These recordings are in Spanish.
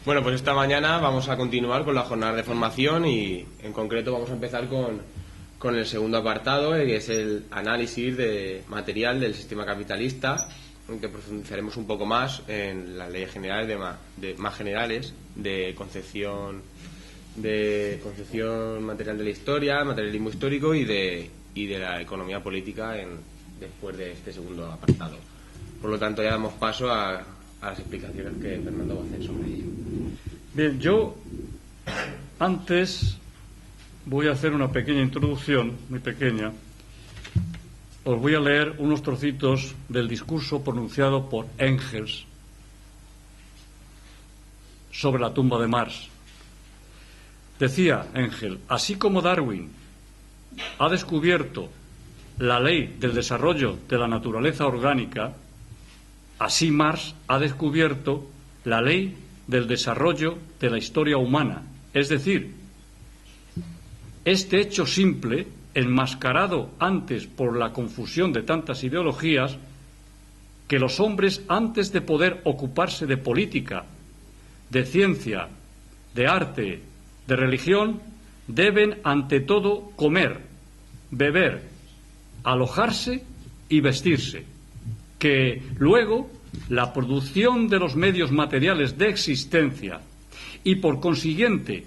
Bueno, pues esta mañana vamos a continuar con la jornada de formación y en concreto vamos a empezar con el segundo apartado, que es el análisis de material del sistema capitalista, en que profundizaremos un poco más en las leyes generales más generales de concepción material de la historia, materialismo histórico y de la economía política después de este segundo apartado. Por lo tanto, ya damos paso a las explicaciones que Fernando va a hacer sobre ello. Bien, yo antes voy a hacer una pequeña introducción, muy pequeña. Os voy a leer unos trocitos del discurso pronunciado por Engels sobre la tumba de Marx. Decía Engels: así como Darwin ha descubierto la ley del desarrollo de la naturaleza orgánica, así Marx ha descubierto la ley del desarrollo de la historia humana. Es decir, este hecho simple, enmascarado antes por la confusión de tantas ideologías, que los hombres, antes de poder ocuparse de política, de ciencia, de arte, de religión, deben ante todo comer, beber, alojarse y vestirse, que luego la producción de los medios materiales de existencia y por consiguiente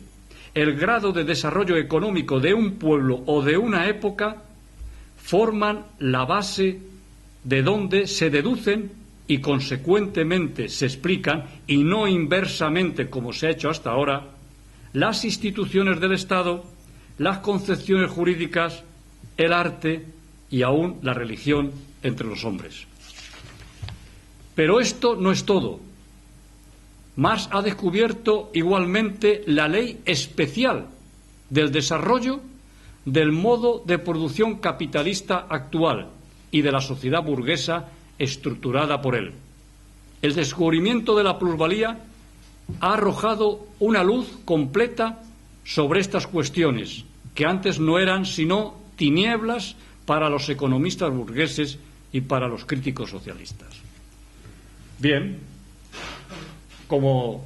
el grado de desarrollo económico de un pueblo o de una época forman la base de donde se deducen y consecuentemente se explican, y no inversamente como se ha hecho hasta ahora, las instituciones del Estado, las concepciones jurídicas, el arte y aún la religión entre los hombres. Pero esto no es todo. Marx ha descubierto igualmente la ley especial del desarrollo del modo de producción capitalista actual y de la sociedad burguesa estructurada por él. El descubrimiento de la plusvalía ha arrojado una luz completa sobre estas cuestiones, que antes no eran sino tinieblas para los economistas burgueses y para los críticos socialistas. Bien, como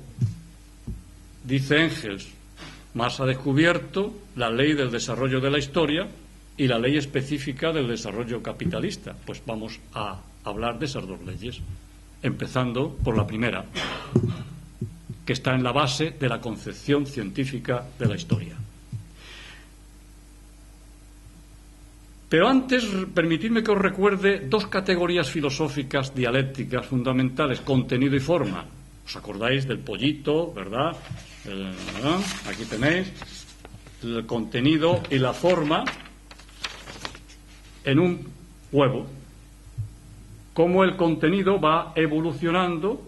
dice Engels, Marx ha descubierto la ley del desarrollo de la historia y la ley específica del desarrollo capitalista. Pues vamos a hablar de esas dos leyes, empezando por la primera, que está en la base de la concepción científica de la historia. Pero antes, permitidme que os recuerde dos categorías filosóficas dialécticas fundamentales: contenido y forma. ¿Os acordáis del pollito, verdad? Aquí tenéis el contenido y la forma en un huevo. Cómo el contenido va evolucionando.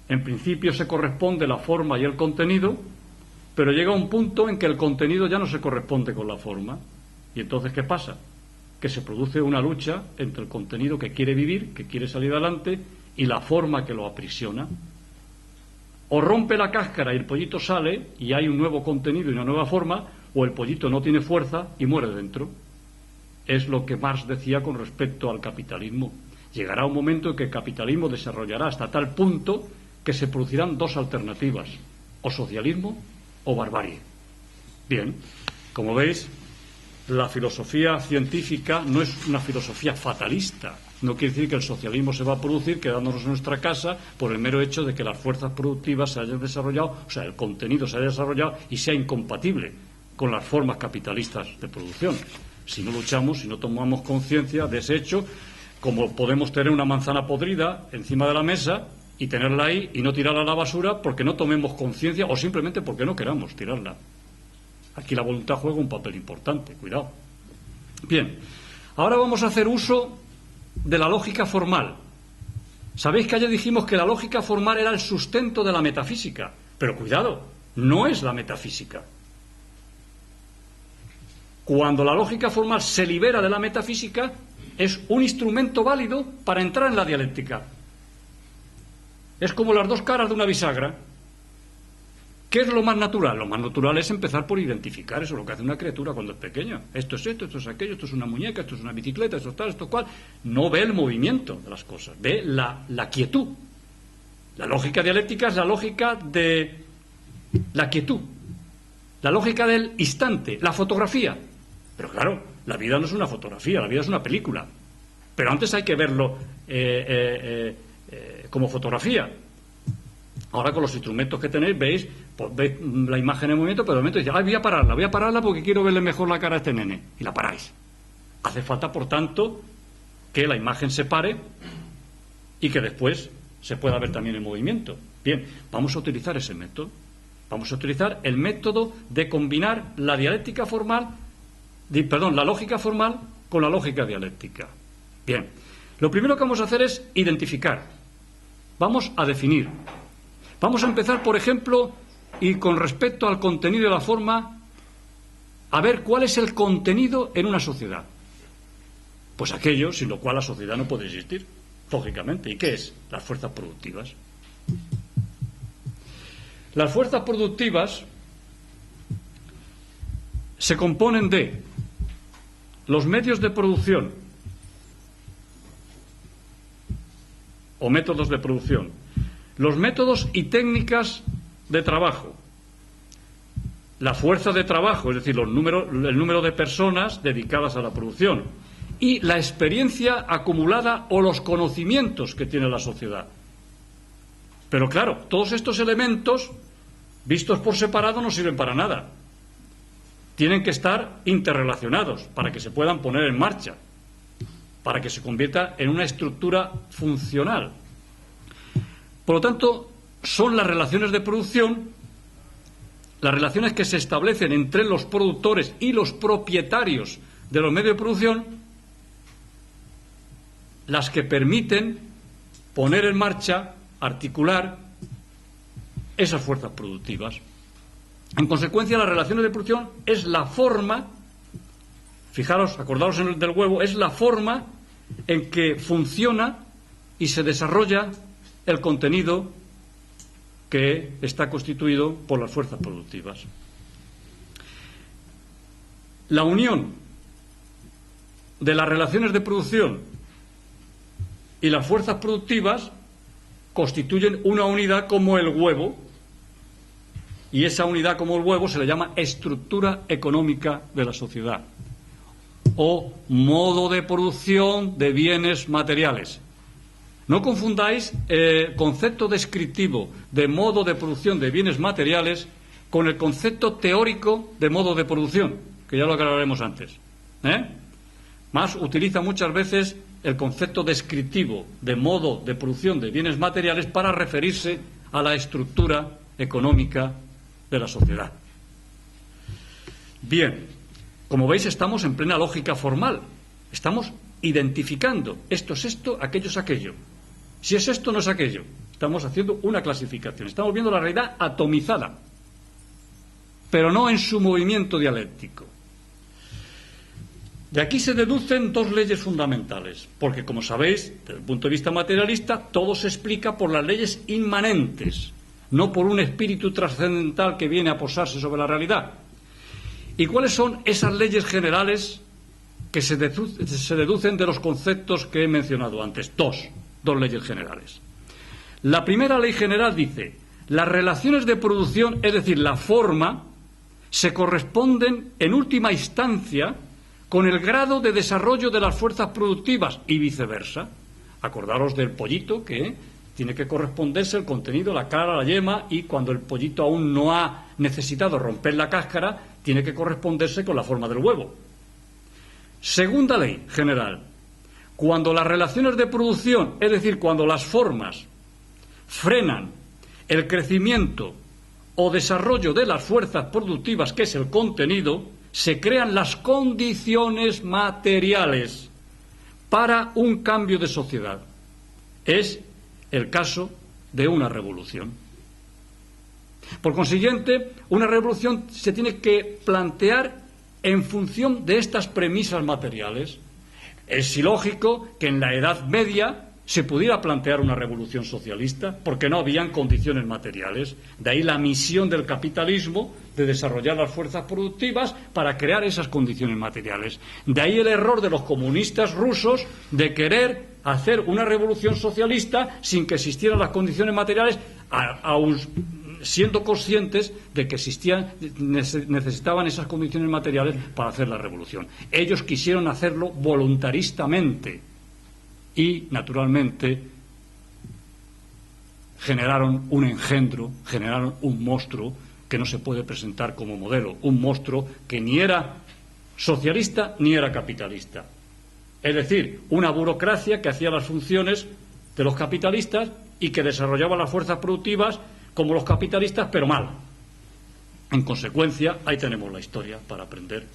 En principio se corresponde la forma y el contenido, pero llega un punto en que el contenido ya no se corresponde con la forma. ¿Y entonces qué pasa? Que se produce una lucha entre el contenido que quiere vivir, que quiere salir adelante, y la forma que lo aprisiona. O rompe la cáscara y el pollito sale y hay un nuevo contenido y una nueva forma, o el pollito no tiene fuerza y muere dentro. Es lo que Marx decía con respecto al capitalismo. Llegará un momento en que el capitalismo desarrollará hasta tal punto que se producirán dos alternativas: o socialismo o barbarie. Bien, como veis, la filosofía científica no es una filosofía fatalista. No quiere decir que el socialismo se va a producir quedándonos en nuestra casa por el mero hecho de que las fuerzas productivas se hayan desarrollado, o sea, el contenido se haya desarrollado y sea incompatible con las formas capitalistas de producción. Si no luchamos, si no tomamos conciencia de ese hecho, como podemos tener una manzana podrida encima de la mesa y tenerla ahí y no tirarla a la basura porque no tomemos conciencia o simplemente porque no queramos tirarla. Aquí la voluntad juega un papel importante, cuidado. Bien, ahora vamos a hacer uso de la lógica formal. Sabéis que ayer dijimos que la lógica formal era el sustento de la metafísica, pero cuidado, no es la metafísica. Cuando la lógica formal se libera de la metafísica, es un instrumento válido para entrar en la dialéctica. Es como las dos caras de una bisagra. ¿Qué es lo más natural? Lo más natural es empezar por identificar. Eso es lo que hace una criatura cuando es pequeña. Esto es esto es aquello, esto es una muñeca, esto es una bicicleta, esto es tal, esto cual. No ve el movimiento de las cosas, ve la quietud. La lógica dialéctica es la lógica de la quietud, la lógica del instante, la fotografía. Pero claro, la vida no es una fotografía, la vida es una película. Pero antes hay que verlo como fotografía. Ahora con los instrumentos que tenéis, veis la imagen en movimiento, pero de momento dice, voy a pararla porque quiero verle mejor la cara a este nene. Y la paráis. Hace falta, por tanto, que la imagen se pare y que después se pueda ver también en movimiento. Bien, vamos a utilizar ese método. Vamos a utilizar el método de combinar la dialéctica formal, la lógica formal con la lógica dialéctica. Bien, lo primero que vamos a hacer es identificar. Vamos a definir. Vamos a empezar, por ejemplo, y con respecto al contenido y la forma, a ver cuál es el contenido en una sociedad. Pues aquello sin lo cual la sociedad no puede existir, lógicamente. ¿Y qué es? Las fuerzas productivas. Las fuerzas productivas se componen de los medios de producción o métodos de producción, los métodos y técnicas de trabajo, la fuerza de trabajo, es decir, el número de personas dedicadas a la producción, y la experiencia acumulada o los conocimientos que tiene la sociedad. Pero claro, todos estos elementos, vistos por separado, no sirven para nada. Tienen que estar interrelacionados para que se puedan poner en marcha, para que se convierta en una estructura funcional. Por lo tanto, son las relaciones de producción, las relaciones que se establecen entre los productores y los propietarios de los medios de producción, las que permiten poner en marcha, articular esas fuerzas productivas. En consecuencia, las relaciones de producción es la forma, fijaros, acordaos en el del huevo, es la forma en que funciona y se desarrolla el contenido que está constituido por las fuerzas productivas. La unión de las relaciones de producción y las fuerzas productivas constituyen una unidad como el huevo, y esa unidad como el huevo se le llama estructura económica de la sociedad o modo de producción de bienes materiales. No confundáis el concepto descriptivo de modo de producción de bienes materiales con el concepto teórico de modo de producción, que ya lo aclararemos antes. Más utiliza muchas veces el concepto descriptivo de modo de producción de bienes materiales para referirse a la estructura económica de la sociedad. Bien, como veis, estamos en plena lógica formal. Estamos identificando esto es esto, aquello es aquello. Si es esto, no es aquello. Estamos haciendo una clasificación. Estamos viendo la realidad atomizada, pero no en su movimiento dialéctico. De aquí se deducen dos leyes fundamentales, porque, como sabéis, desde el punto de vista materialista, todo se explica por las leyes inmanentes, no por un espíritu trascendental que viene a posarse sobre la realidad. ¿Y cuáles son esas leyes generales que se deducen de los conceptos que he mencionado antes? Dos leyes generales. La primera ley general dice: las relaciones de producción, es decir, la forma, se corresponden en última instancia con el grado de desarrollo de las fuerzas productivas y viceversa. Acordaros del pollito, que tiene que corresponderse el contenido, la cara, la yema, y cuando el pollito aún no ha necesitado romper la cáscara, tiene que corresponderse con la forma del huevo. Segunda ley general: cuando las relaciones de producción, es decir, cuando las formas frenan el crecimiento o desarrollo de las fuerzas productivas, que es el contenido, se crean las condiciones materiales para un cambio de sociedad. Es el caso de una revolución. Por consiguiente, una revolución se tiene que plantear en función de estas premisas materiales. Es ilógico que en la Edad Media se pudiera plantear una revolución socialista, porque no habían condiciones materiales. De ahí la misión del capitalismo de desarrollar las fuerzas productivas para crear esas condiciones materiales. De ahí el error de los comunistas rusos de querer hacer una revolución socialista sin que existieran las condiciones materiales, aun siendo conscientes de que necesitaban esas condiciones materiales para hacer la revolución. Ellos quisieron hacerlo voluntaristamente y, naturalmente, generaron un engendro, generaron un monstruo que no se puede presentar como modelo, un monstruo que ni era socialista ni era capitalista. Es decir, una burocracia que hacía las funciones de los capitalistas y que desarrollaba las fuerzas productivas como los capitalistas, pero mal. En consecuencia, ahí tenemos la historia para aprender.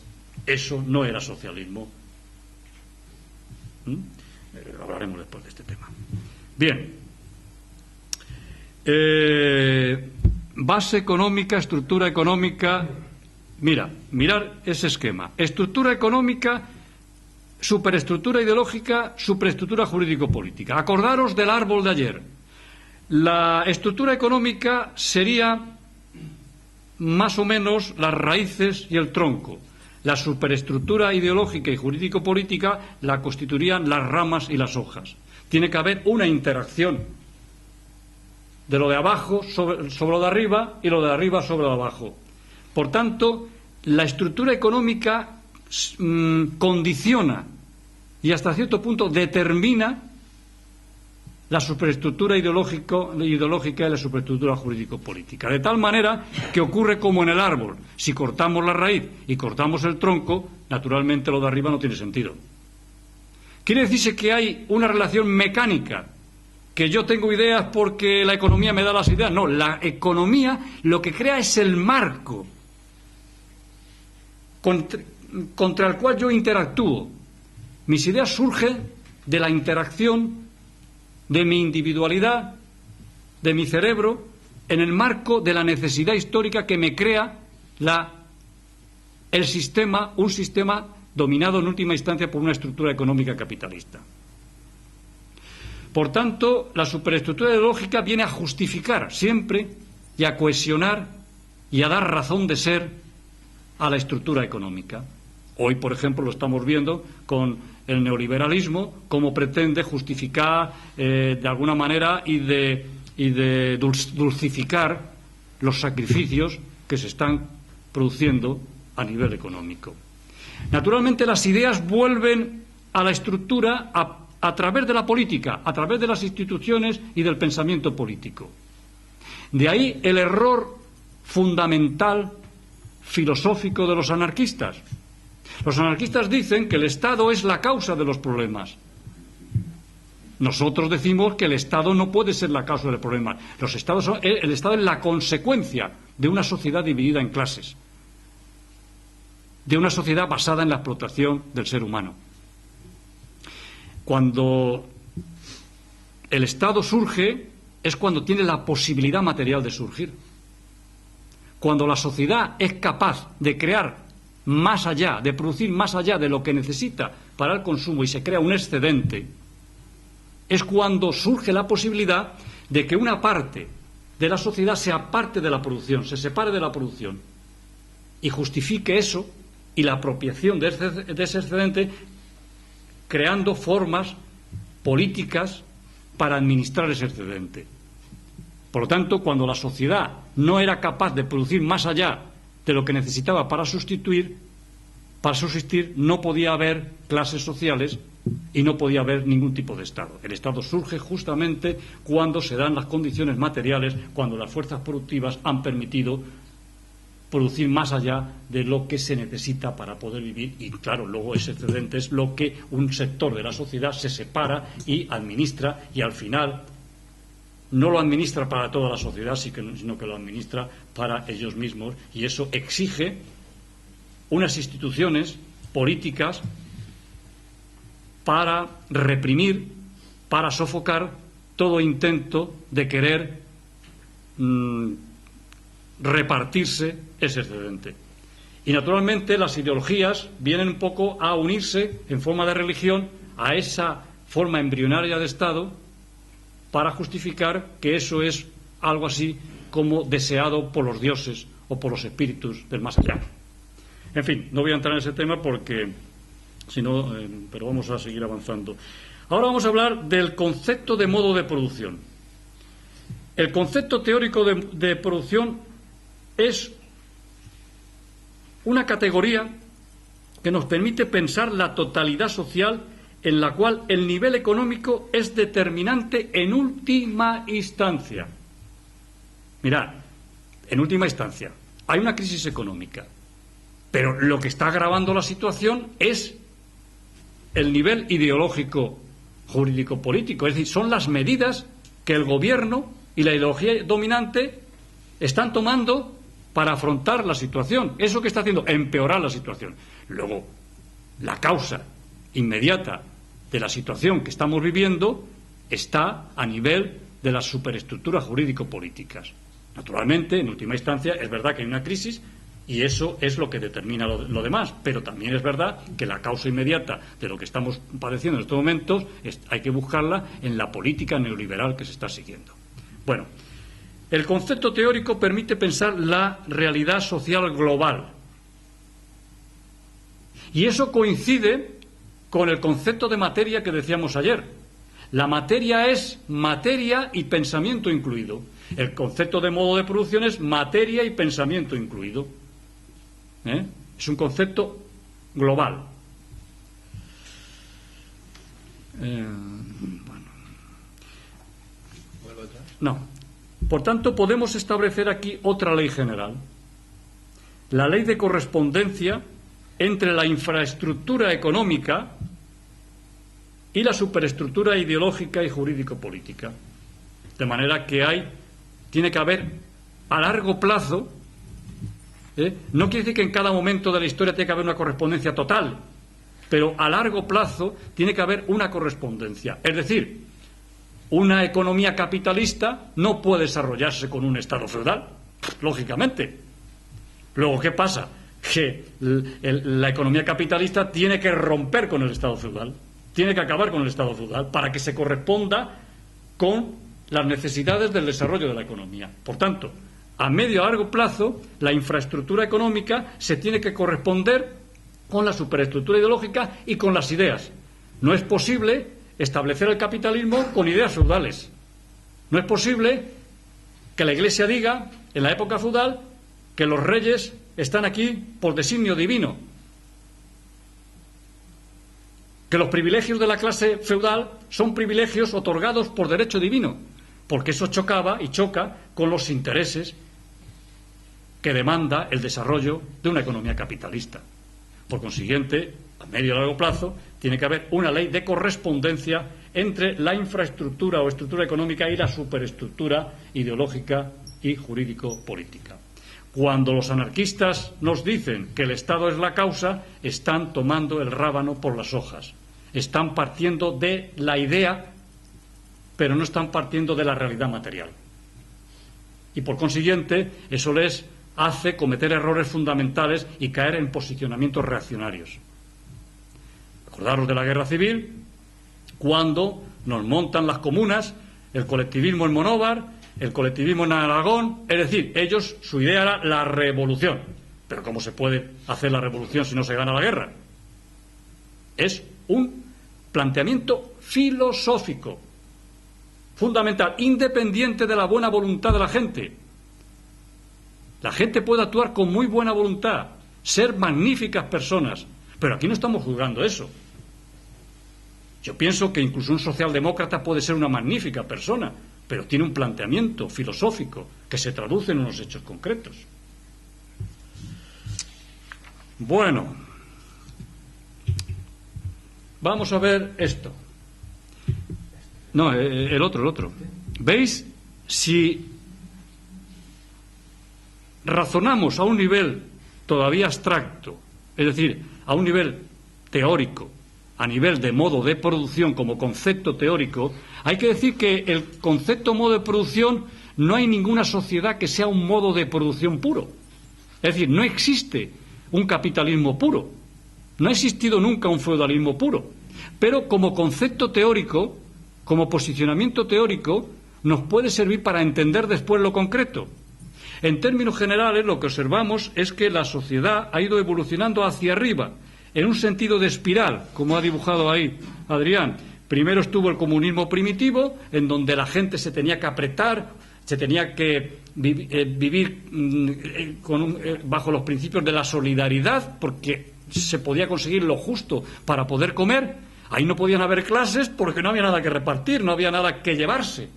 Eso no era socialismo. Hablaremos después de este tema. Bien. Base económica, estructura económica. Mirar ese esquema. Estructura económica, superestructura ideológica, superestructura jurídico-política. Acordaros del árbol de ayer. La estructura económica sería más o menos las raíces y el tronco. La superestructura ideológica y jurídico-política la constituirían las ramas y las hojas. Tiene que haber una interacción de lo de abajo sobre lo de arriba y lo de arriba sobre lo de abajo. Por tanto, la estructura económica condiciona y hasta cierto punto determina la superestructura ideológica y la superestructura jurídico-política. De tal manera que ocurre como en el árbol. Si cortamos la raíz y cortamos el tronco, naturalmente lo de arriba no tiene sentido. Quiere decirse que hay una relación mecánica, que yo tengo ideas porque la economía me da las ideas. No, la economía lo que crea es el marco contra el cual yo interactúo. Mis ideas surgen de la interacción de mi individualidad, de mi cerebro, en el marco de la necesidad histórica que me crea un sistema dominado en última instancia por una estructura económica capitalista. Por tanto, la superestructura ideológica viene a justificar siempre y a cohesionar y a dar razón de ser a la estructura económica. Hoy, por ejemplo, lo estamos viendo con el neoliberalismo, cómo pretende justificar de alguna manera y de dulcificar los sacrificios que se están produciendo a nivel económico. Naturalmente, las ideas vuelven a la estructura a través de la política, a través de las instituciones y del pensamiento político. De ahí el error fundamental filosófico de los anarquistas. Los anarquistas dicen que el Estado es la causa de los problemas. Nosotros decimos que el Estado no puede ser la causa del problema. El Estado es la consecuencia de una sociedad dividida en clases, de una sociedad basada en la explotación del ser humano. Cuando el Estado surge es cuando tiene la posibilidad material de surgir. Cuando la sociedad es capaz de crear más allá, de producir más allá de lo que necesita para el consumo y se crea un excedente, es cuando surge la posibilidad de que una parte de la sociedad sea parte de la producción, se separe de la producción y justifique eso y la apropiación de ese excedente creando formas políticas para administrar ese excedente. Por lo tanto, cuando la sociedad no era capaz de producir más allá de lo que necesitaba para subsistir, no podía haber clases sociales y no podía haber ningún tipo de Estado. El Estado surge justamente cuando se dan las condiciones materiales, cuando las fuerzas productivas han permitido producir más allá de lo que se necesita para poder vivir y, claro, luego ese excedente es lo que un sector de la sociedad se separa y administra y al final no lo administra para toda la sociedad, sino que lo administra para ellos mismos y eso exige unas instituciones políticas para reprimir, para sofocar todo intento de querer repartirse ese excedente. Y naturalmente las ideologías vienen un poco a unirse en forma de religión a esa forma embrionaria de Estado para justificar que eso es algo así como deseado por los dioses o por los espíritus del más allá. En fin, no voy a entrar en ese tema porque si no, pero vamos a seguir avanzando. Ahora vamos a hablar del concepto de modo de producción. El concepto teórico de producción es una categoría que nos permite pensar la totalidad social en la cual el nivel económico es determinante en última instancia. Mirad, en última instancia, hay una crisis económica, pero lo que está agravando la situación es el nivel ideológico, jurídico, político, es decir, son las medidas que el gobierno y la ideología dominante están tomando para afrontar la situación. ¿Eso que está haciendo? Empeorar la situación. Luego, la causa inmediata de la situación que estamos viviendo está a nivel de las superestructuras jurídico-políticas. Naturalmente, en última instancia, es verdad que hay una crisis y eso es lo que determina lo demás, pero también es verdad que la causa inmediata de lo que estamos padeciendo en estos momentos hay que buscarla en la política neoliberal que se está siguiendo. Bueno, el concepto teórico permite pensar la realidad social global. Y eso coincide con el concepto de materia que decíamos ayer. La materia es materia y pensamiento incluido. El concepto de modo de producción es materia y pensamiento incluido. Es un concepto global. No. Por tanto, podemos establecer aquí otra ley general. La ley de correspondencia entre la infraestructura económica y la superestructura ideológica y jurídico-política. De manera que tiene que haber a largo plazo, no quiere decir que en cada momento de la historia tenga que haber una correspondencia total, pero a largo plazo tiene que haber una correspondencia. Es decir, una economía capitalista no puede desarrollarse con un Estado feudal, lógicamente. Luego, ¿qué pasa? Que la economía capitalista tiene que romper con el Estado feudal, tiene que acabar con el Estado feudal para que se corresponda con las necesidades del desarrollo de la economía. Por tanto, a medio y a largo plazo, la infraestructura económica se tiene que corresponder con la superestructura ideológica y con las ideas. No es posible establecer el capitalismo con ideas feudales. No es posible que la Iglesia diga, en la época feudal, que los reyes están aquí por designio divino, que los privilegios de la clase feudal son privilegios otorgados por derecho divino, porque eso chocaba y choca con los intereses que demanda el desarrollo de una economía capitalista. Por consiguiente, a medio y largo plazo, tiene que haber una ley de correspondencia entre la infraestructura o estructura económica y la superestructura ideológica y jurídico-política. Cuando los anarquistas nos dicen que el Estado es la causa, están tomando el rábano por las hojas. Están partiendo de la idea, pero no están partiendo de la realidad material. Y por consiguiente, eso les hace cometer errores fundamentales y caer en posicionamientos reaccionarios. Acordaros de la guerra civil, cuando nos montan las comunas, el colectivismo en Monóvar, el colectivismo en Aragón, es decir, ellos, su idea era la revolución. Pero ¿cómo se puede hacer la revolución si no se gana la guerra? Es un planteamiento filosófico, fundamental, independiente de la buena voluntad de la gente. La gente puede actuar con muy buena voluntad, ser magníficas personas, pero aquí no estamos juzgando eso. Yo pienso que incluso un socialdemócrata puede ser una magnífica persona, pero tiene un planteamiento filosófico que se traduce en unos hechos concretos. Bueno, vamos a ver esto. No, el otro. ¿Veis? Si razonamos a un nivel todavía abstracto, es decir, a un nivel teórico, a nivel de modo de producción como concepto teórico, hay que decir que el concepto modo de producción no hay ninguna sociedad que sea un modo de producción puro. Es decir, no existe un capitalismo puro, no ha existido nunca un feudalismo puro, pero como concepto teórico como posicionamiento teórico, nos puede servir para entender después lo concreto. En términos generales, lo que observamos es que la sociedad ha ido evolucionando hacia arriba, en un sentido de espiral, como ha dibujado ahí Adrián. Primero estuvo el comunismo primitivo, en donde la gente se tenía que apretar, se tenía que vivir bajo los principios de la solidaridad, porque se podía conseguir lo justo para poder comer. Ahí no podían haber clases porque no había nada que repartir, no había nada que llevarse.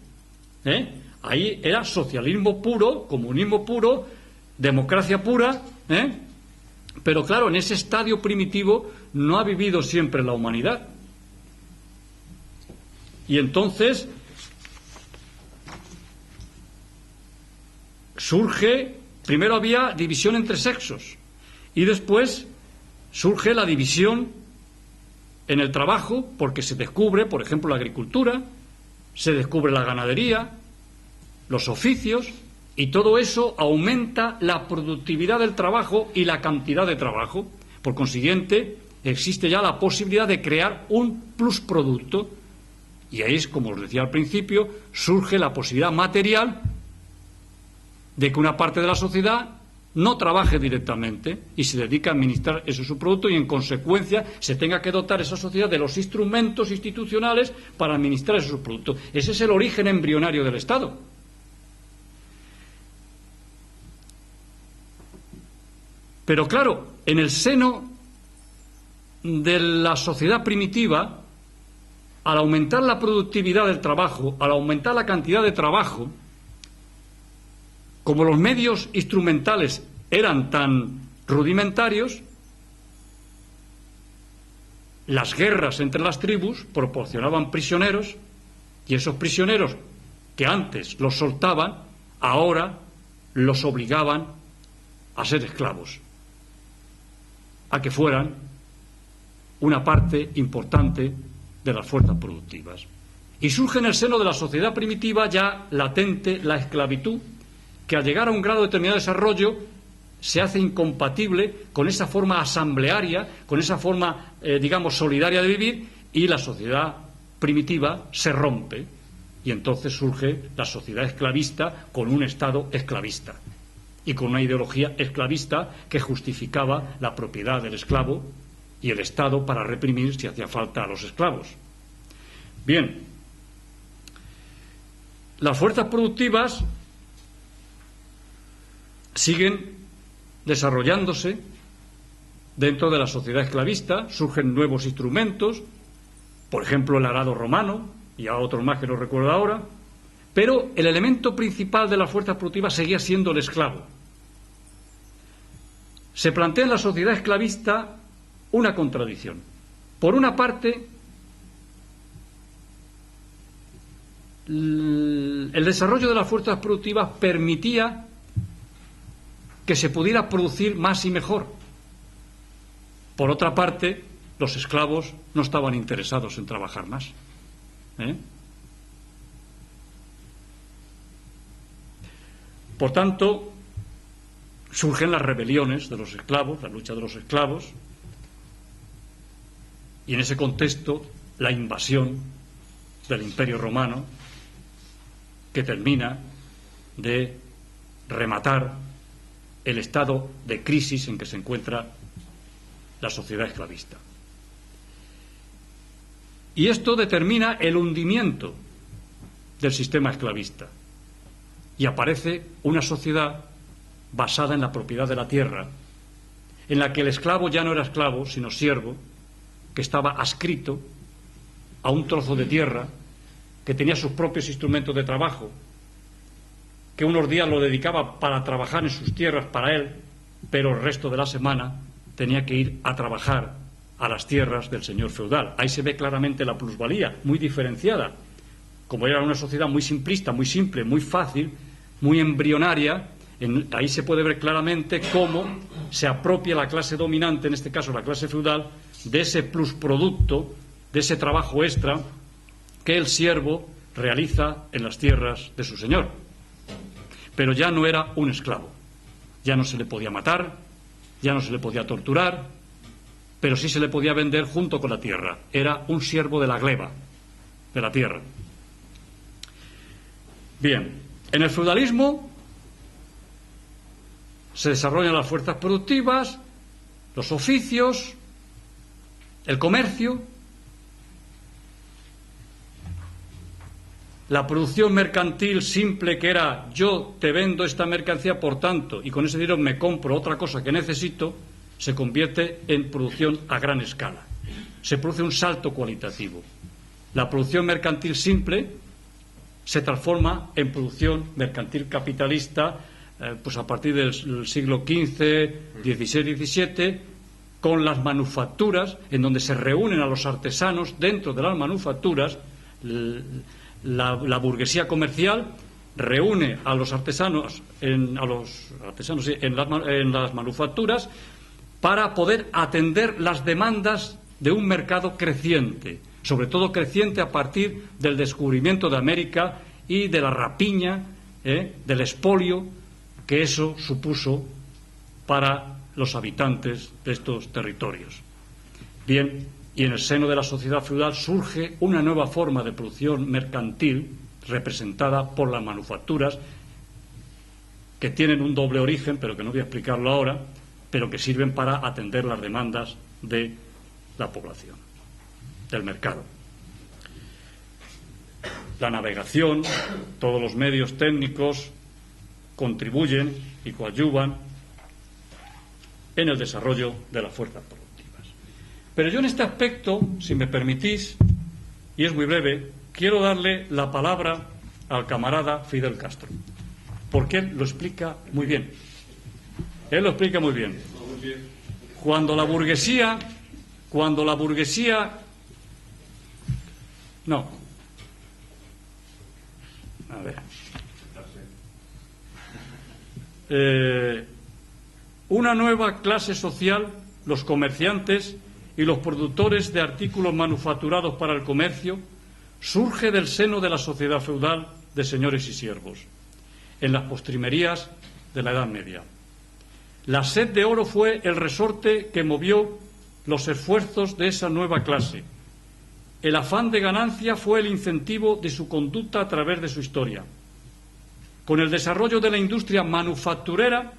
Ahí era socialismo puro, comunismo puro, democracia pura. Pero claro, en ese estadio primitivo no ha vivido siempre la humanidad. Y entonces surge, primero había división entre sexos y después surge la división en el trabajo, porque se descubre, por ejemplo, la agricultura, se descubre la ganadería, los oficios, y todo eso aumenta la productividad del trabajo y la cantidad de trabajo. Por consiguiente, existe ya la posibilidad de crear un plusproducto, y ahí es, como os decía al principio, surge la posibilidad material de que una parte de la sociedad no trabaje directamente y se dedica a administrar ese subproducto, y en consecuencia se tenga que dotar esa sociedad de los instrumentos institucionales para administrar ese subproducto. Ese es el origen embrionario del Estado. Pero claro, en el seno de la sociedad primitiva, al aumentar la productividad del trabajo, al aumentar la cantidad de trabajo, como los medios instrumentales eran tan rudimentarios, las guerras entre las tribus proporcionaban prisioneros, y esos prisioneros que antes los soltaban, ahora los obligaban a ser esclavos, a que fueran una parte importante de las fuerzas productivas. Y surge en el seno de la sociedad primitiva ya latente la esclavitud, que al llegar a un grado determinado de desarrollo se hace incompatible con esa forma asamblearia, con esa forma, digamos, solidaria de vivir, y la sociedad primitiva se rompe, y entonces surge la sociedad esclavista con un Estado esclavista y con una ideología esclavista que justificaba la propiedad del esclavo y el Estado para reprimir si hacía falta a los esclavos. Bien, las fuerzas productivas siguen desarrollándose dentro de la sociedad esclavista, surgen nuevos instrumentos, por ejemplo el arado romano y a otros más que no recuerdo ahora, pero el elemento principal de las fuerzas productivas seguía siendo el esclavo. Se plantea en la sociedad esclavista una contradicción. Por una parte, el desarrollo de las fuerzas productivas permitía que se pudiera producir más y mejor. Por otra parte, los esclavos no estaban interesados en trabajar más. Por tanto, surgen las rebeliones de los esclavos, la lucha de los esclavos, y en ese contexto la invasión del Imperio Romano, que termina de rematar el estado de crisis en que se encuentra la sociedad esclavista. Y esto determina el hundimiento del sistema esclavista, y aparece una sociedad basada en la propiedad de la tierra, en la que el esclavo ya no era esclavo, sino siervo, que estaba adscrito a un trozo de tierra, que tenía sus propios instrumentos de trabajo, que unos días lo dedicaba para trabajar en sus tierras para él, pero el resto de la semana tenía que ir a trabajar a las tierras del señor feudal. Ahí se ve claramente la plusvalía, muy diferenciada. Como era una sociedad muy simplista, muy simple, muy fácil, muy embrionaria, ahí se puede ver claramente cómo se apropia la clase dominante, en este caso la clase feudal, de ese plusproducto, de ese trabajo extra que el siervo realiza en las tierras de su señor. Pero ya no era un esclavo, ya no se le podía matar, ya no se le podía torturar, pero sí se le podía vender junto con la tierra. Era un siervo de la gleba, de la tierra. Bien, en el feudalismo se desarrollan las fuerzas productivas, los oficios, el comercio, la producción mercantil simple, que era yo te vendo esta mercancía, por tanto, y con ese dinero me compro otra cosa que necesito, se convierte en producción a gran escala. Se produce un salto cualitativo. La producción mercantil simple se transforma en producción mercantil capitalista, pues a partir del siglo XV, XVI, XVII, con las manufacturas, en donde se reúnen a los artesanos dentro de las manufacturas. La burguesía comercial reúne a los artesanos en las manufacturas para poder atender las demandas de un mercado creciente, sobre todo creciente a partir del descubrimiento de América y de la rapiña, del expolio que eso supuso para los habitantes de estos territorios. Bien, y en el seno de la sociedad feudal surge una nueva forma de producción mercantil representada por las manufacturas, que tienen un doble origen, pero que no voy a explicarlo ahora, pero que sirven para atender las demandas de la población, del mercado. La navegación, todos los medios técnicos contribuyen y coadyuvan en el desarrollo de las fuerzas productivas. Pero yo en este aspecto, si me permitís, y es muy breve, quiero darle la palabra al camarada Fidel Castro, porque él lo explica muy bien. Él lo explica muy bien. Cuando la burguesía no. A ver. Una nueva clase social, los comerciantes y los productores de artículos manufacturados para el comercio, surge del seno de la sociedad feudal de señores y siervos, en las postrimerías de la Edad Media. La sed de oro fue el resorte que movió los esfuerzos de esa nueva clase. El afán de ganancia fue el incentivo de su conducta a través de su historia. Con el desarrollo de la industria manufacturera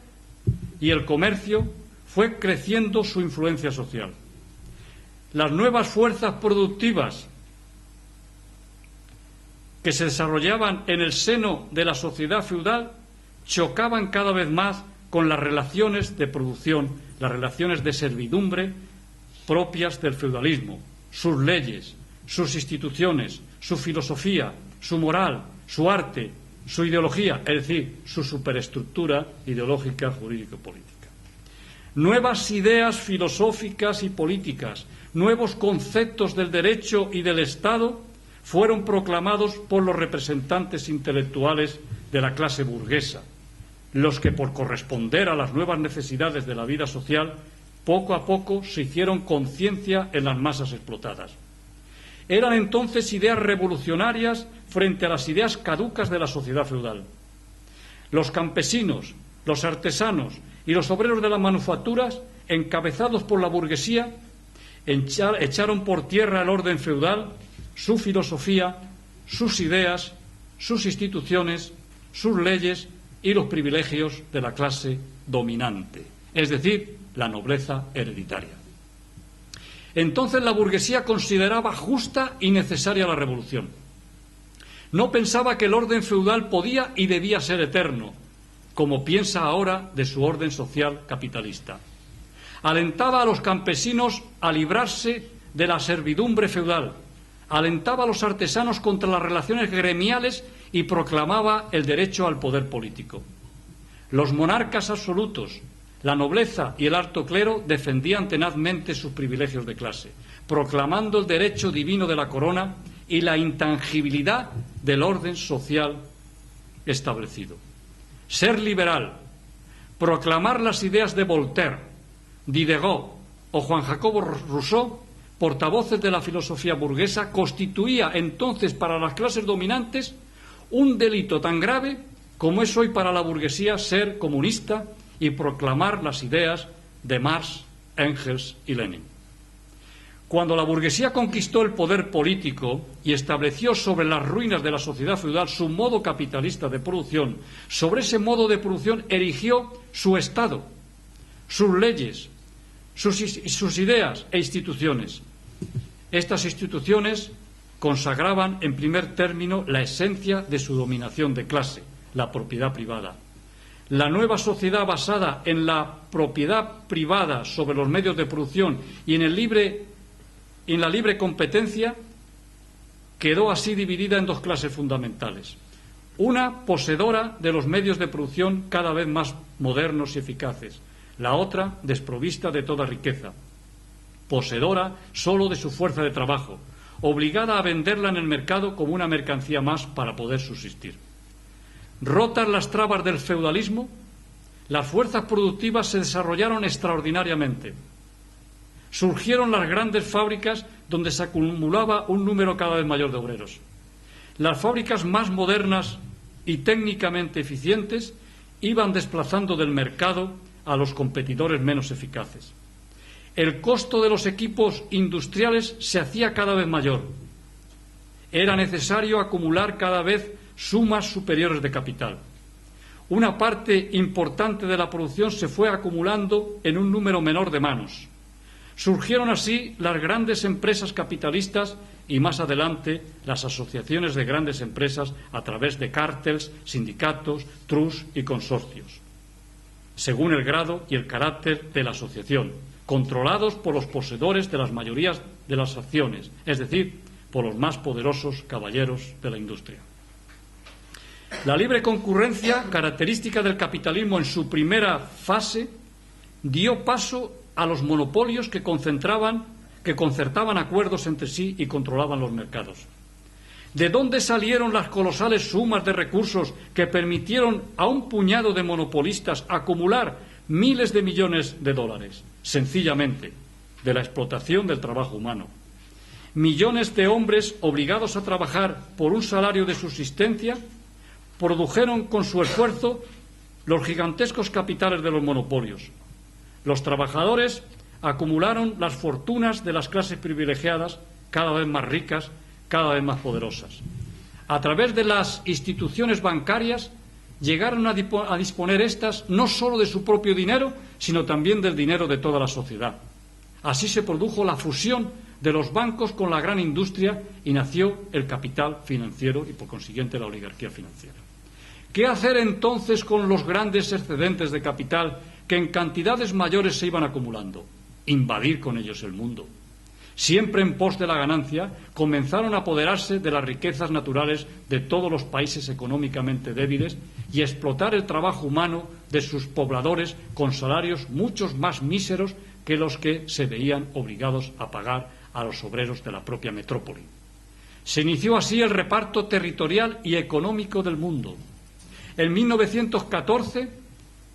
y el comercio fue creciendo su influencia social. Las nuevas fuerzas productivas que se desarrollaban en el seno de la sociedad feudal chocaban cada vez más con las relaciones de producción, las relaciones de servidumbre propias del feudalismo, sus leyes, sus instituciones, su filosofía, su moral, su arte, su ideología, es decir, su superestructura ideológica, jurídico-política. Nuevas ideas filosóficas y políticas, nuevos conceptos del derecho y del Estado fueron proclamados por los representantes intelectuales de la clase burguesa, los que, por corresponder a las nuevas necesidades de la vida social, poco a poco se hicieron conciencia en las masas explotadas. Eran entonces ideas revolucionarias frente a las ideas caducas de la sociedad feudal. Los campesinos, los artesanos y los obreros de las manufacturas, encabezados por la burguesía, echaron por tierra el orden feudal, su filosofía, sus ideas, sus instituciones, sus leyes y los privilegios de la clase dominante, es decir, la nobleza hereditaria. Entonces la burguesía consideraba justa y necesaria la revolución. No pensaba que el orden feudal podía y debía ser eterno, como piensa ahora de su orden social capitalista. Alentaba a los campesinos a librarse de la servidumbre feudal, alentaba a los artesanos contra las relaciones gremiales y proclamaba el derecho al poder político. Los monarcas absolutos, la nobleza y el alto clero defendían tenazmente sus privilegios de clase, proclamando el derecho divino de la corona y la intangibilidad del orden social establecido. Ser liberal, proclamar las ideas de Voltaire, Diderot o Juan Jacobo Rousseau, portavoces de la filosofía burguesa, constituía entonces para las clases dominantes un delito tan grave como es hoy para la burguesía ser comunista y proclamar las ideas de Marx, Engels y Lenin. Cuando la burguesía conquistó el poder político y estableció sobre las ruinas de la sociedad feudal su modo capitalista de producción, sobre ese modo de producción erigió su Estado, sus leyes, sus ideas e instituciones. Estas instituciones consagraban en primer término la esencia de su dominación de clase, la propiedad privada. La nueva sociedad basada en la propiedad privada sobre los medios de producción y en la libre competencia quedó así dividida en dos clases fundamentales. Una poseedora de los medios de producción cada vez más modernos y eficaces, la otra desprovista de toda riqueza, poseedora solo de su fuerza de trabajo, obligada a venderla en el mercado como una mercancía más para poder subsistir. Rotas las trabas del feudalismo, las fuerzas productivas se desarrollaron extraordinariamente. Surgieron las grandes fábricas donde se acumulaba un número cada vez mayor de obreros. Las fábricas más modernas y técnicamente eficientes iban desplazando del mercado a los competidores menos eficaces. El costo de los equipos industriales se hacía cada vez mayor. Era necesario acumular cada vez sumas superiores de capital. Una parte importante de la producción se fue acumulando en un número menor de manos. Surgieron así las grandes empresas capitalistas y más adelante las asociaciones de grandes empresas a través de cárteles, sindicatos, trust y consorcios, según el grado y el carácter de la asociación, controlados por los poseedores de las mayorías de las acciones, es decir, por los más poderosos caballeros de la industria. La libre concurrencia, característica del capitalismo en su primera fase, dio paso a los monopolios que concertaban acuerdos entre sí y controlaban los mercados. ¿De dónde salieron las colosales sumas de recursos que permitieron a un puñado de monopolistas acumular miles de millones de dólares? Sencillamente, de la explotación del trabajo humano. Millones de hombres obligados a trabajar por un salario de subsistencia produjeron con su esfuerzo los gigantescos capitales de los monopolios. Los trabajadores acumularon las fortunas de las clases privilegiadas, cada vez más ricas, cada vez más poderosas. A través de las instituciones bancarias llegaron a disponer éstas no solo de su propio dinero, sino también del dinero de toda la sociedad. Así se produjo la fusión de los bancos con la gran industria y nació el capital financiero y, por consiguiente, la oligarquía financiera. ¿Qué hacer entonces con los grandes excedentes de capital que en cantidades mayores se iban acumulando? Invadir con ellos el mundo. Siempre en pos de la ganancia, comenzaron a apoderarse de las riquezas naturales de todos los países económicamente débiles y explotar el trabajo humano de sus pobladores con salarios muchos más míseros que los que se veían obligados a pagar a los obreros de la propia metrópoli. Se inició así el reparto territorial y económico del mundo. En 1914,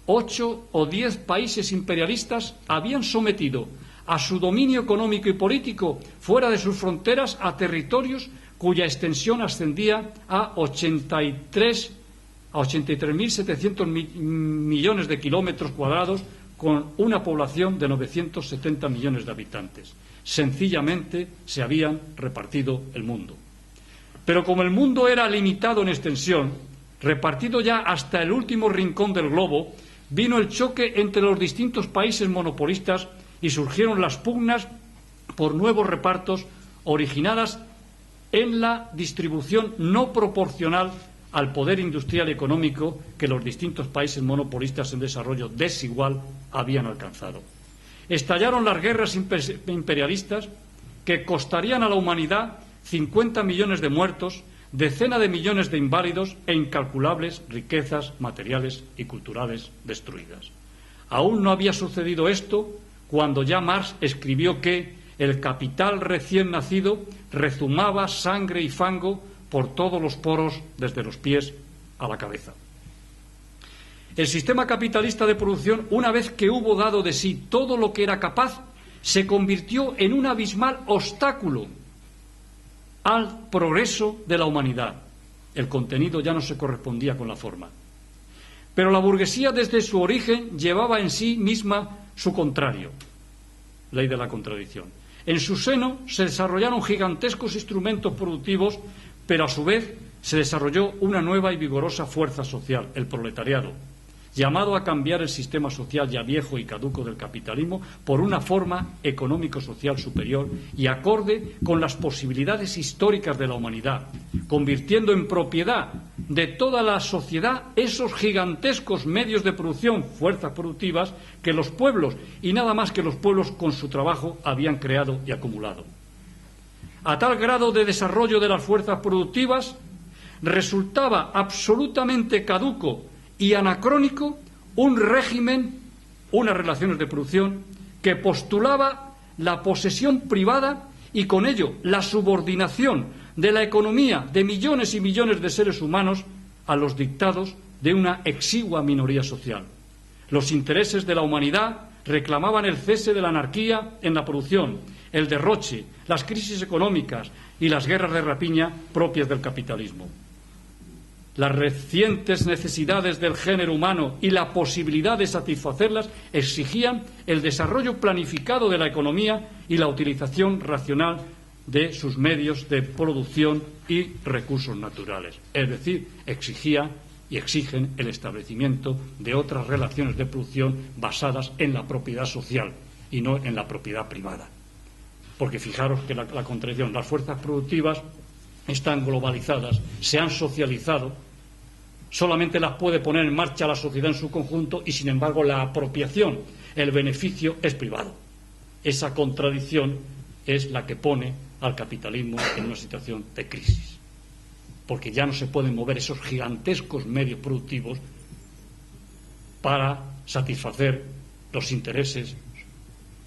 8 o 10 países imperialistas habían sometido a su dominio económico y político fuera de sus fronteras a territorios cuya extensión ascendía a 83.700 millones de kilómetros cuadrados, con una población de 970 millones de habitantes. Sencillamente se habían repartido el mundo. Pero como el mundo era limitado en extensión, repartido ya hasta el último rincón del globo, vino el choque entre los distintos países monopolistas y surgieron las pugnas por nuevos repartos originadas en la distribución no proporcional al poder industrial y económico que los distintos países monopolistas en desarrollo desigual habían alcanzado. Estallaron las guerras imperialistas que costarían a la humanidad 50 millones de muertos, decenas de millones de inválidos e incalculables riquezas materiales y culturales destruidas. Aún no había sucedido esto cuando ya Marx escribió que el capital recién nacido rezumaba sangre y fango por todos los poros desde los pies a la cabeza. El sistema capitalista de producción, una vez que hubo dado de sí todo lo que era capaz, se convirtió en un abismal obstáculo al progreso de la humanidad. El contenido ya no se correspondía con la forma. Pero la burguesía desde su origen llevaba en sí misma su contrario, ley de la contradicción. En su seno se desarrollaron gigantescos instrumentos productivos, pero a su vez se desarrolló una nueva y vigorosa fuerza social, el proletariado, llamado a cambiar el sistema social ya viejo y caduco del capitalismo por una forma económico-social superior y acorde con las posibilidades históricas de la humanidad, convirtiendo en propiedad de toda la sociedad esos gigantescos medios de producción, fuerzas productivas, que los pueblos, y nada más que los pueblos con su trabajo, habían creado y acumulado. A tal grado de desarrollo de las fuerzas productivas, resultaba absolutamente caduco y anacrónico un régimen, unas relaciones de producción que postulaba la posesión privada y con ello la subordinación de la economía de millones y millones de seres humanos a los dictados de una exigua minoría social. Los intereses de la humanidad reclamaban el cese de la anarquía en la producción, el derroche, las crisis económicas y las guerras de rapiña propias del capitalismo. Las recientes necesidades del género humano y la posibilidad de satisfacerlas exigían el desarrollo planificado de la economía y la utilización racional de sus medios de producción y recursos naturales. Es decir, exigían y exigen el establecimiento de otras relaciones de producción basadas en la propiedad social y no en la propiedad privada. Porque fijaros que la contradicción, las fuerzas productivas están globalizadas, se han socializado, solamente las puede poner en marcha la sociedad en su conjunto y, sin embargo, la apropiación, el beneficio es privado. Esa contradicción es la que pone al capitalismo en una situación de crisis, porque ya no se pueden mover esos gigantescos medios productivos para satisfacer los intereses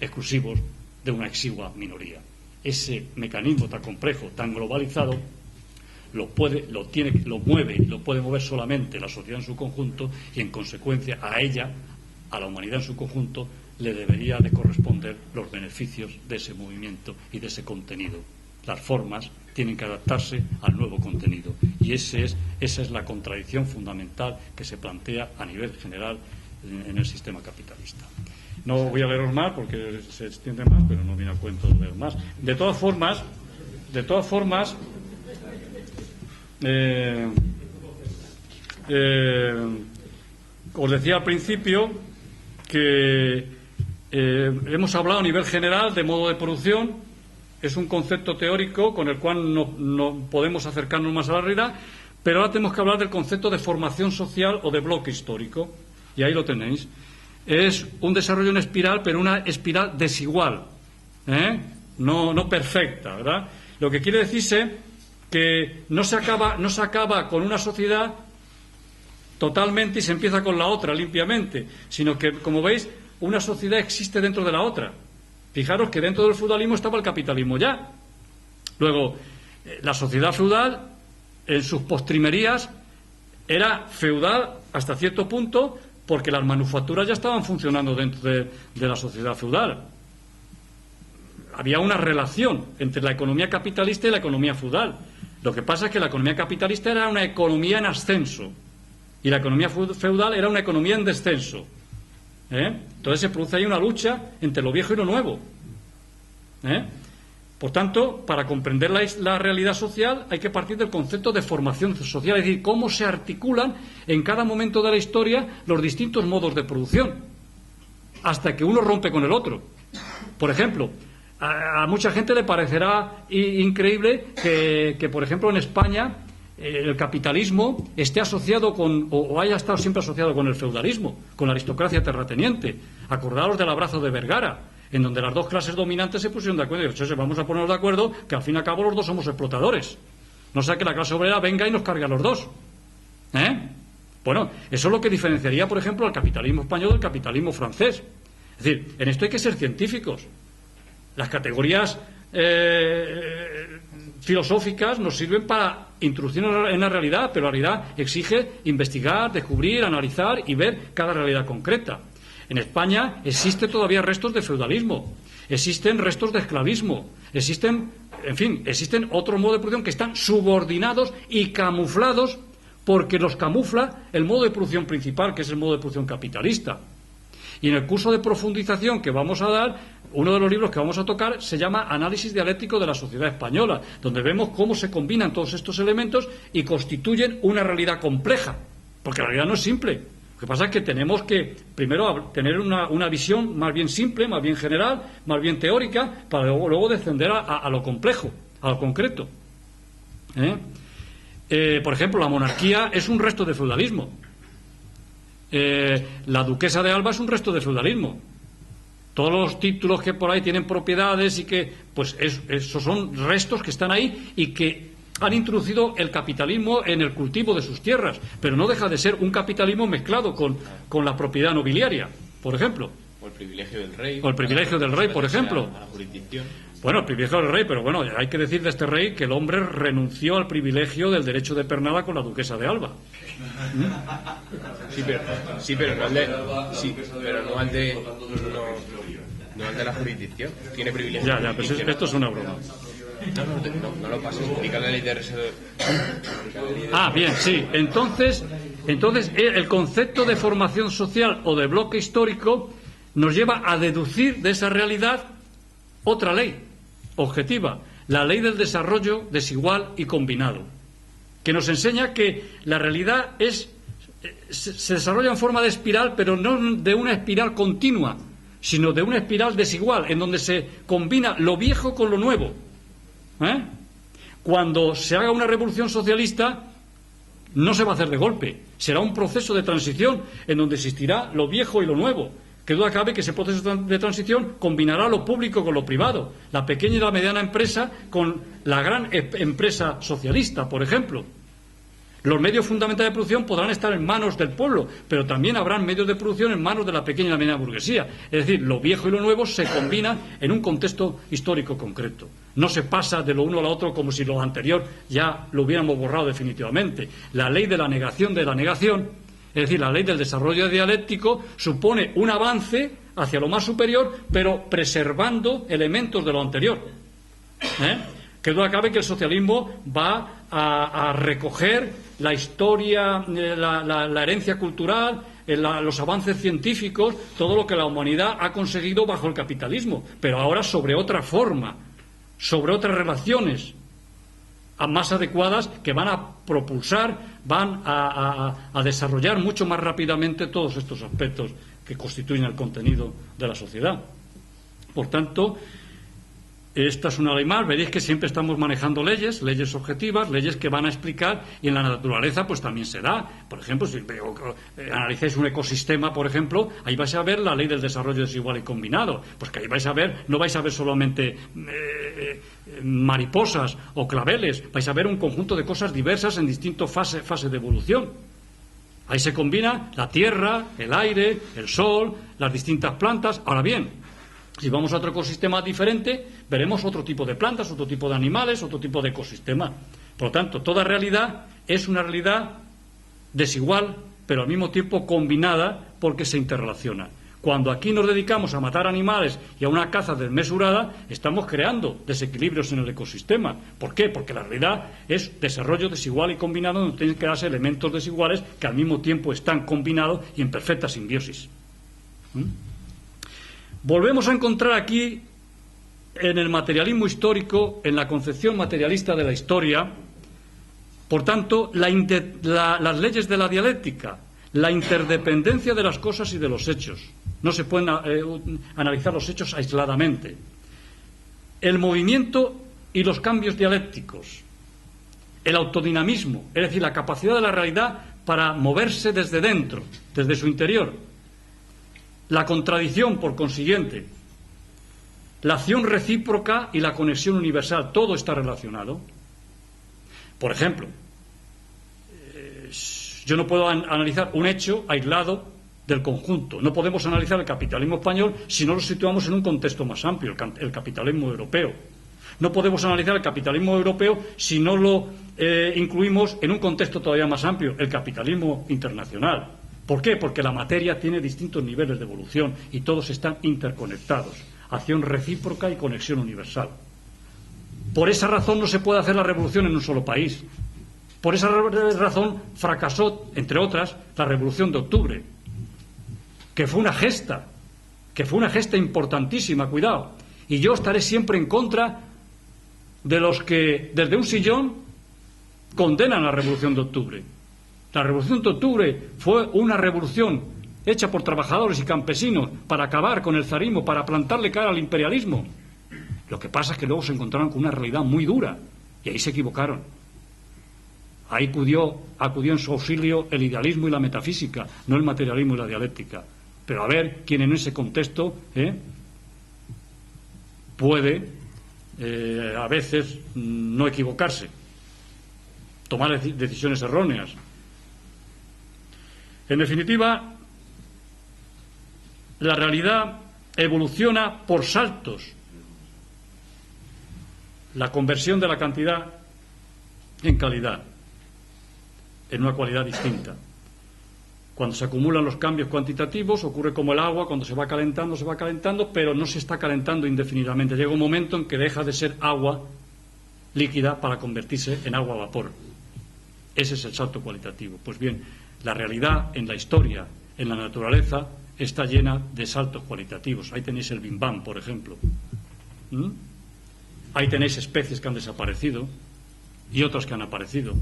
exclusivos de una exigua minoría. Ese mecanismo tan complejo, tan globalizado, lo mueve y lo puede mover solamente la sociedad en su conjunto, y en consecuencia a ella, a la humanidad en su conjunto, le debería de corresponder los beneficios de ese movimiento y de ese contenido. Las formas tienen que adaptarse al nuevo contenido, y esa es la contradicción fundamental que se plantea a nivel general en el sistema capitalista. No voy a leeros más porque se extiende más, pero no viene a cuento de leer más. De todas formas, os decía al principio que hemos hablado a nivel general de modo de producción. Es un concepto teórico con el cual no podemos acercarnos más a la realidad, pero ahora tenemos que hablar del concepto de formación social o de bloque histórico, y ahí lo tenéis. Es un desarrollo en espiral, pero una espiral desigual, no perfecta, ¿verdad? Lo que quiere decirse que no se acaba con una sociedad totalmente y se empieza con la otra limpiamente, sino que, como veis, una sociedad existe dentro de la otra. Fijaros que dentro del feudalismo estaba el capitalismo ya. Luego, la sociedad feudal, en sus postrimerías, era feudal hasta cierto punto, porque las manufacturas ya estaban funcionando dentro de la sociedad feudal. Había una relación entre la economía capitalista y la economía feudal. Lo que pasa es que la economía capitalista era una economía en ascenso y la economía feudal era una economía en descenso. Entonces se produce ahí una lucha entre lo viejo y lo nuevo. Por tanto, para comprender la realidad social hay que partir del concepto de formación social, es decir, cómo se articulan en cada momento de la historia los distintos modos de producción, hasta que uno rompe con el otro. Por ejemplo, a mucha gente le parecerá increíble que, por ejemplo, en España el capitalismo esté asociado o haya estado siempre asociado con el feudalismo, con la aristocracia terrateniente. Acordaos del abrazo de Vergara, en donde las dos clases dominantes se pusieron de acuerdo y dijeron: vamos a ponernos de acuerdo, que al fin y al cabo los dos somos explotadores, no sea que la clase obrera venga y nos cargue a los dos. Bueno, eso es lo que diferenciaría, por ejemplo, al capitalismo español del capitalismo francés. Es decir, en esto hay que ser científicos. Las categorías filosóficas nos sirven para introducirnos en la realidad, pero la realidad exige investigar, descubrir, analizar y ver cada realidad concreta. En España existen todavía restos de feudalismo, existen restos de esclavismo, existen otros modos de producción que están subordinados y camuflados, porque los camufla el modo de producción principal, que es el modo de producción capitalista. Y en el curso de profundización que vamos a dar, uno de los libros que vamos a tocar se llama Análisis dialéctico de la sociedad española, donde vemos cómo se combinan todos estos elementos y constituyen una realidad compleja, porque la realidad no es simple. Lo que pasa es que tenemos que, primero, tener una visión más bien simple, más bien general, más bien teórica, para luego descender a lo complejo, a lo concreto. Por ejemplo, la monarquía es un resto de feudalismo. La duquesa de Alba es un resto de feudalismo. Todos los títulos que por ahí tienen propiedades y que, pues, esos son restos que están ahí y que han introducido el capitalismo en el cultivo de sus tierras, pero no deja de ser un capitalismo mezclado con la propiedad nobiliaria, por ejemplo. O el privilegio del rey. O el privilegio del rey, por ejemplo. A la jurisdicción. Bueno, el privilegio del rey, pero bueno, hay que decir de este rey que el hombre renunció al privilegio del derecho de pernada con la duquesa de Alba. Pero no ante la jurisdicción. Tiene privilegio. Ya, pero esto es una broma. No lo pases, explica la ley de reserva. Bien, sí. Entonces el concepto de formación social o de bloque histórico nos lleva a deducir de esa realidad otra ley objetiva, la ley del desarrollo desigual y combinado, que nos enseña que la realidad se desarrolla en forma de espiral, pero no de una espiral continua, sino de una espiral desigual, en donde se combina lo viejo con lo nuevo. Cuando se haga una revolución socialista, no se va a hacer de golpe, será un proceso de transición en donde existirá lo viejo y lo nuevo. Que duda cabe que ese proceso de transición combinará lo público con lo privado, la pequeña y la mediana empresa con la gran empresa socialista, por ejemplo. Los medios fundamentales de producción podrán estar en manos del pueblo, pero también habrán medios de producción en manos de la pequeña y la mediana burguesía. Es decir, lo viejo y lo nuevo se combinan en un contexto histórico concreto. No se pasa de lo uno a lo otro como si lo anterior ya lo hubiéramos borrado definitivamente. La ley de la negación, es decir, la ley del desarrollo dialéctico, supone un avance hacia lo más superior, pero preservando elementos de lo anterior. Que duda cabe que el socialismo va a recoger la historia, la herencia cultural, los avances científicos, todo lo que la humanidad ha conseguido bajo el capitalismo, pero ahora sobre otra forma, sobre otras relaciones más adecuadas que van a propulsar, van a desarrollar mucho más rápidamente todos estos aspectos que constituyen el contenido de la sociedad. Por tanto, esta es una ley más. Veréis que siempre estamos manejando leyes objetivas, leyes que van a explicar, y en la naturaleza pues también se da. Por ejemplo, si analizáis un ecosistema, por ejemplo, ahí vais a ver la ley del desarrollo desigual y combinado, pues que ahí vais a ver, no vais a ver solamente mariposas o claveles, vais a ver un conjunto de cosas diversas en distintas fases de evolución. Ahí se combina la tierra, el aire, el sol, las distintas plantas. Ahora bien, si vamos a otro ecosistema diferente, veremos otro tipo de plantas, otro tipo de animales, otro tipo de ecosistema. Por lo tanto, toda realidad es una realidad desigual, pero al mismo tiempo combinada, porque se interrelaciona. Cuando aquí nos dedicamos a matar animales y a una caza desmesurada, estamos creando desequilibrios en el ecosistema. ¿Por qué? Porque la realidad es desarrollo desigual y combinado, donde tienen que darse elementos desiguales que al mismo tiempo están combinados y en perfecta simbiosis. Volvemos a encontrar aquí, en el materialismo histórico, en la concepción materialista de la historia, por tanto, las leyes de la dialéctica, la interdependencia de las cosas y de los hechos. No se pueden analizar los hechos aisladamente. El movimiento y los cambios dialécticos, el autodinamismo, es decir, la capacidad de la realidad para moverse desde dentro, desde su interior. La contradicción, por consiguiente, la acción recíproca y la conexión universal, todo está relacionado. Por ejemplo, yo no puedo analizar un hecho aislado del conjunto. No podemos analizar el capitalismo español si no lo situamos en un contexto más amplio, el capitalismo europeo. No podemos analizar el capitalismo europeo si no lo incluimos en un contexto todavía más amplio, el capitalismo internacional. ¿Por qué? Porque la materia tiene distintos niveles de evolución y todos están interconectados. Acción recíproca y conexión universal. Por esa razón no se puede hacer la revolución en un solo país. Por esa razón fracasó, entre otras, la Revolución de Octubre, que fue una gesta importantísima, cuidado. Y yo estaré siempre en contra de los que desde un sillón condenan la Revolución de Octubre. La Revolución de Octubre fue una revolución hecha por trabajadores y campesinos para acabar con el zarismo, para plantarle cara al imperialismo. Lo que pasa es que luego se encontraron con una realidad muy dura y ahí se equivocaron. Ahí acudió en su auxilio el idealismo y la metafísica, no el materialismo y la dialéctica. Pero a ver quién en ese contexto puede a veces no equivocarse, tomar decisiones erróneas. En definitiva, la realidad evoluciona por saltos. La conversión de la cantidad en calidad, en una cualidad distinta. Cuando se acumulan los cambios cuantitativos, ocurre como el agua, cuando se va calentando, pero no se está calentando indefinidamente. Llega un momento en que deja de ser agua líquida para convertirse en agua a vapor. Ese es el salto cualitativo. Pues bien, la realidad en la historia, en la naturaleza, está llena de saltos cualitativos. Ahí tenéis el Big Bang, por ejemplo. Ahí tenéis especies que han desaparecido y otras que han aparecido.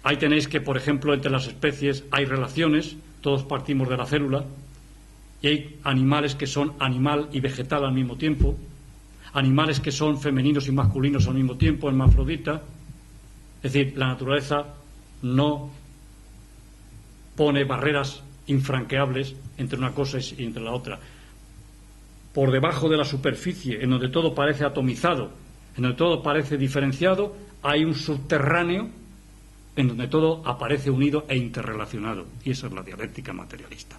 Ahí tenéis que, por ejemplo, entre las especies hay relaciones, todos partimos de la célula, y hay animales que son animal y vegetal al mismo tiempo, animales que son femeninos y masculinos al mismo tiempo, hermafrodita. Es decir, la naturaleza no pone barreras infranqueables entre una cosa y entre la otra. Por debajo de la superficie, en donde todo parece atomizado, en donde todo parece diferenciado, hay un subterráneo en donde todo aparece unido e interrelacionado, y esa es la dialéctica materialista.